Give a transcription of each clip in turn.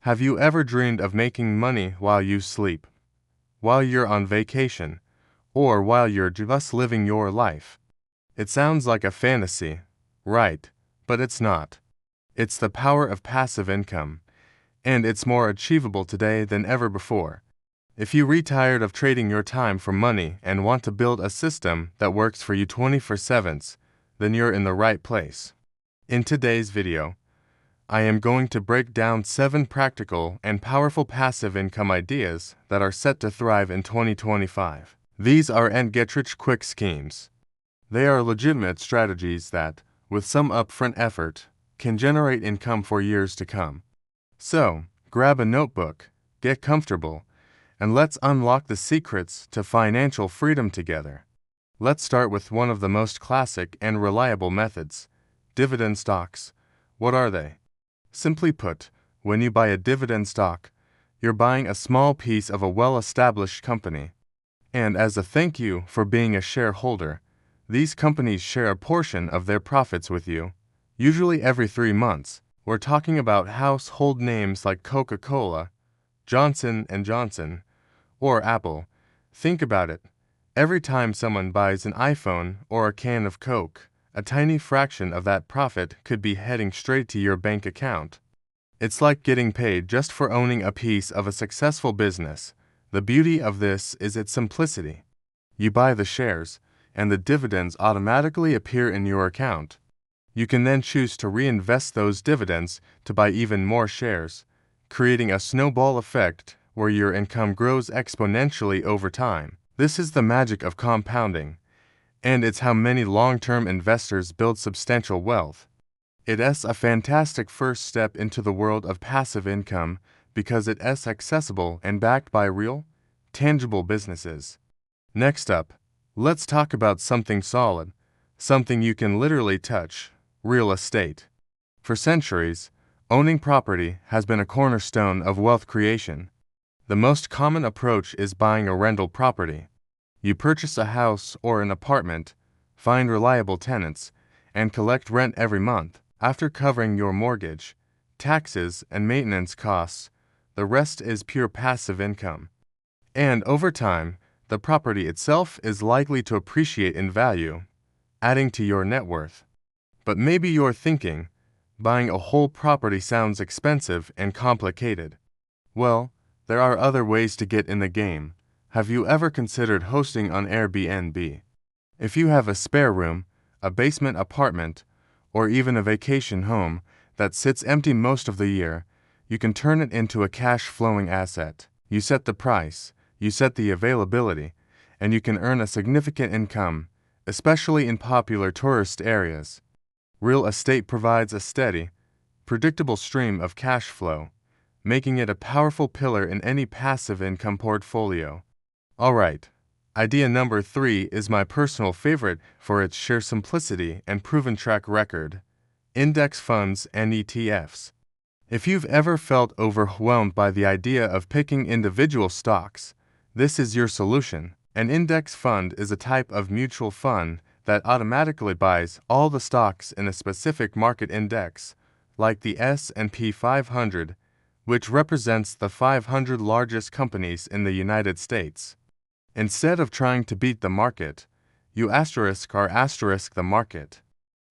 Have you ever dreamed of making money while you sleep, while you're on vacation, or while you're just living your life? It sounds like a fantasy, right? But it's not. It's the power of passive income, and it's more achievable today than ever before. If you retired of trading your time for money and want to build a system that works for you 24/7, then you're in the right place. In today's video, I am going to break down 7 practical and powerful passive income ideas that are set to thrive in 2025. These aren't get-rich-quick schemes. They are legitimate strategies that, with some upfront effort, can generate income for years to come. So, grab a notebook, get comfortable, and let's unlock the secrets to financial freedom together. Let's start with one of the most classic and reliable methods: dividend stocks. What are they? Simply put, when you buy a dividend stock, you're buying a small piece of a well-established company. And as a thank you for being a shareholder, these companies share a portion of their profits with you, usually every 3 months. We're talking about household names like Coca-Cola, Johnson & Johnson, or Apple. Think about it. Every time someone buys an iPhone or a can of Coke, a tiny fraction of that profit could be heading straight to your bank account. It's like getting paid just for owning a piece of a successful business. The beauty of this is its simplicity. You buy the shares, and the dividends automatically appear in your account. You can then choose to reinvest those dividends to buy even more shares, creating a snowball effect where your income grows exponentially over time. This is the magic of compounding, and it's how many long-term investors build substantial wealth. It's a fantastic first step into the world of passive income because it's accessible and backed by real, tangible businesses. Next up, let's talk about something solid, something you can literally touch: real estate. For centuries, owning property has been a cornerstone of wealth creation. The most common approach is buying a rental property. You purchase a house or an apartment, find reliable tenants, and collect rent every month. After covering your mortgage, taxes, and maintenance costs, the rest is pure passive income. And over time, the property itself is likely to appreciate in value, adding to your net worth. But maybe you're thinking, buying a whole property sounds expensive and complicated. Well, there are other ways to get in the game. Have you ever considered hosting on Airbnb? If you have a spare room, a basement apartment, or even a vacation home that sits empty most of the year, you can turn it into a cash-flowing asset. You set the price, you set the availability, and you can earn a significant income, especially in popular tourist areas. Real estate provides a steady, predictable stream of cash flow, making it a powerful pillar in any passive income portfolio. Alright, idea number 3 is my personal favorite for its sheer simplicity and proven track record: index funds and ETFs. If you've ever felt overwhelmed by the idea of picking individual stocks, this is your solution. An index fund is a type of mutual fund that automatically buys all the stocks in a specific market index, like the S&P 500, which represents the 500 largest companies in the United States. Instead of trying to beat the market, you asterisk the market.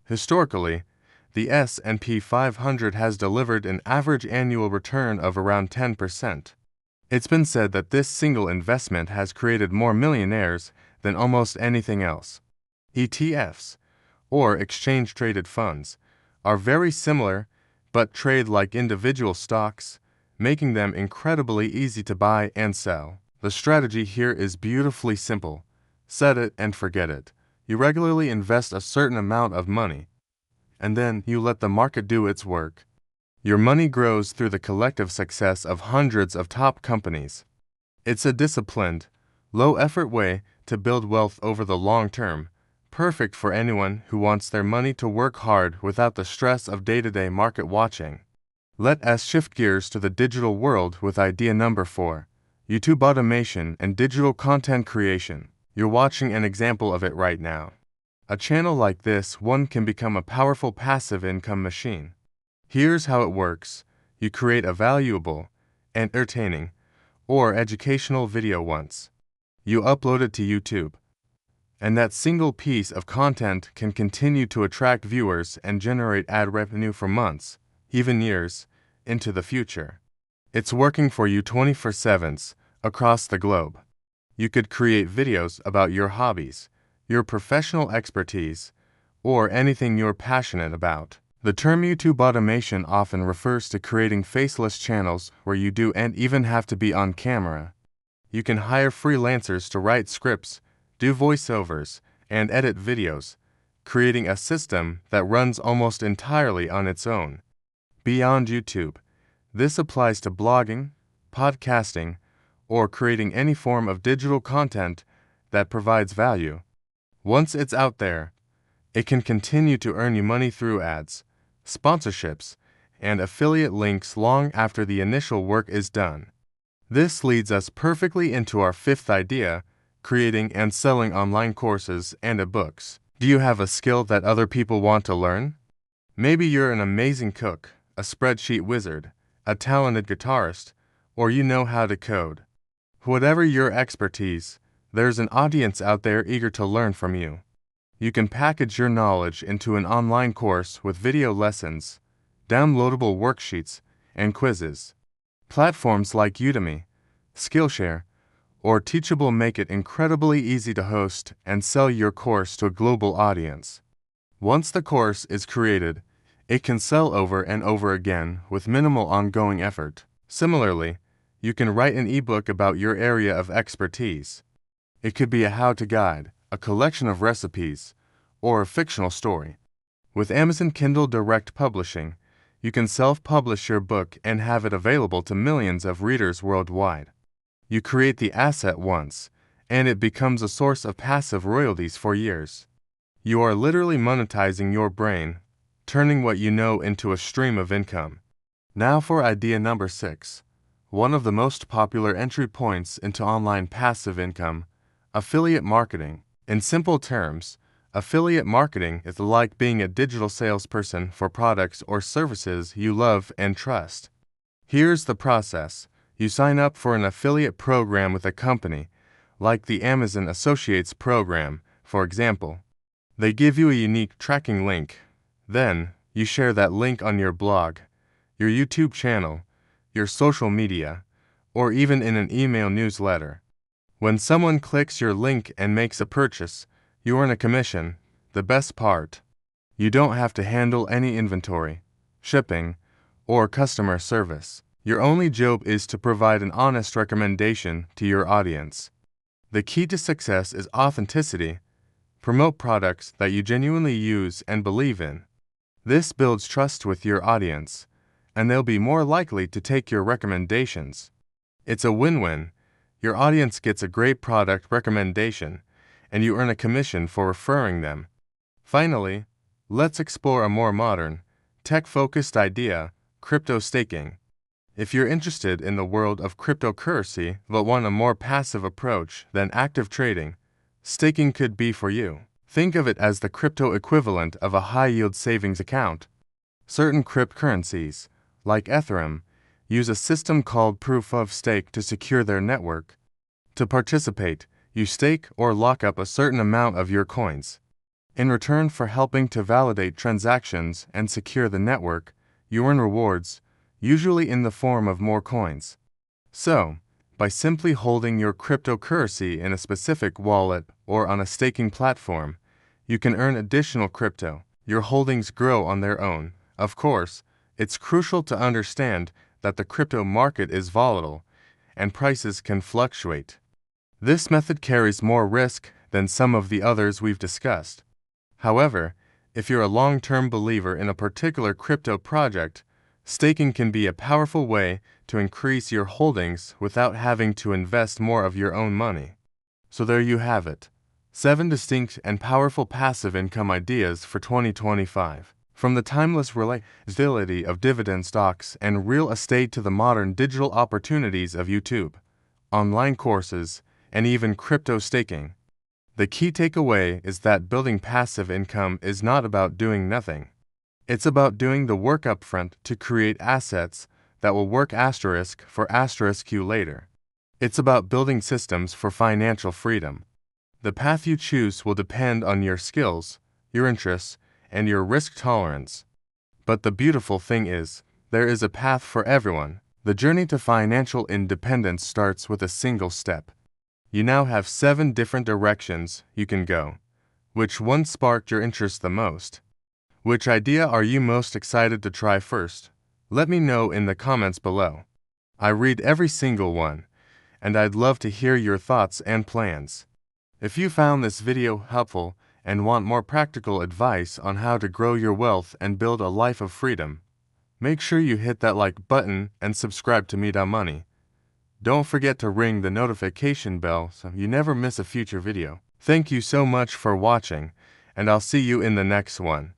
Historically, the S&P 500 has delivered an average annual return of around 10%. It's been said that this single investment has created more millionaires than almost anything else. ETFs, or exchange-traded funds, are very similar but trade like individual stocks, making them incredibly easy to buy and sell. The strategy here is beautifully simple: set it and forget it. You regularly invest a certain amount of money, and then you let the market do its work. Your money grows through the collective success of hundreds of top companies. It's a disciplined, low-effort way to build wealth over the long term, perfect for anyone who wants their money to work hard without the stress of day-to-day market watching. Let us shift gears to the digital world with idea number 4: YouTube automation and digital content creation. You're watching an example of it right now. A channel like this one can become a powerful passive income machine. Here's how it works. You create a valuable, entertaining, or educational video once. You upload it to YouTube. And that single piece of content can continue to attract viewers and generate ad revenue for months, even years, into the future. It's working for you 24/7 across the globe. You could create videos about your hobbies, your professional expertise, or anything you're passionate about. The term YouTube automation often refers to creating faceless channels where you don't even have to be on camera. You can hire freelancers to write scripts, do voiceovers, and edit videos, creating a system that runs almost entirely on its own. Beyond YouTube, this applies to blogging, podcasting, or creating any form of digital content that provides value. Once it's out there, it can continue to earn you money through ads, sponsorships, and affiliate links long after the initial work is done. This leads us perfectly into our fifth idea: creating and selling online courses and ebooks. Do you have a skill that other people want to learn? Maybe you're an amazing cook, a spreadsheet wizard, a talented guitarist, or you know how to code. Whatever your expertise, there's an audience out there eager to learn from you. You can package your knowledge into an online course with video lessons, downloadable worksheets, and quizzes. Platforms like Udemy, Skillshare, or Teachable make it incredibly easy to host and sell your course to a global audience. Once the course is created, it can sell over and over again with minimal ongoing effort. Similarly, you can write an ebook about your area of expertise. It could be a how-to guide, a collection of recipes, or a fictional story. With Amazon Kindle Direct Publishing, you can self-publish your book and have it available to millions of readers worldwide. You create the asset once, and it becomes a source of passive royalties for years. You are literally monetizing your brain, turning what you know into a stream of income. Now for idea number 6, one of the most popular entry points into online passive income: affiliate marketing. In simple terms, affiliate marketing is like being a digital salesperson for products or services you love and trust. Here's the process. You sign up for an affiliate program with a company, like the Amazon Associates program, for example. They give you a unique tracking link. Then, you share that link on your blog, your YouTube channel, your social media, or even in an email newsletter. When someone clicks your link and makes a purchase, you earn a commission. The best part: you don't have to handle any inventory, shipping, or customer service. Your only job is to provide an honest recommendation to your audience. The key to success is authenticity. Promote products that you genuinely use and believe in. This builds trust with your audience, and they'll be more likely to take your recommendations. It's a win-win. Your audience gets a great product recommendation, and you earn a commission for referring them. Finally, let's explore a more modern, tech-focused idea: crypto staking. If you're interested in the world of cryptocurrency but want a more passive approach than active trading, staking could be for you. Think of it as the crypto equivalent of a high-yield savings account. Certain cryptocurrencies, like Ethereum, use a system called proof of stake to secure their network. To participate, you stake or lock up a certain amount of your coins. In return for helping to validate transactions and secure the network, you earn rewards, usually in the form of more coins. So, by simply holding your cryptocurrency in a specific wallet or on a staking platform, you can earn additional crypto. Your holdings grow on their own. Of course, it's crucial to understand that the crypto market is volatile, and prices can fluctuate. This method carries more risk than some of the others we've discussed. However, if you're a long-term believer in a particular crypto project, staking can be a powerful way to increase your holdings without having to invest more of your own money. So there you have it. 7 distinct and powerful passive income ideas for 2025. From the timeless reliability of dividend stocks and real estate to the modern digital opportunities of YouTube, online courses, and even crypto staking. The key takeaway is that building passive income is not about doing nothing. It's about doing the work upfront to create assets that will work for you later. It's about building systems for financial freedom. The path you choose will depend on your skills, your interests, and your risk tolerance. But the beautiful thing is, there is a path for everyone. The journey to financial independence starts with a single step. You now have 7 different directions you can go. Which one sparked your interest the most? Which idea are you most excited to try first? Let me know in the comments below. I read every single one, and I'd love to hear your thoughts and plans. If you found this video helpful and want more practical advice on how to grow your wealth and build a life of freedom, make sure you hit that like button and subscribe to Mita Money. Don't forget to ring the notification bell so you never miss a future video. Thank you so much for watching, and I'll see you in the next one.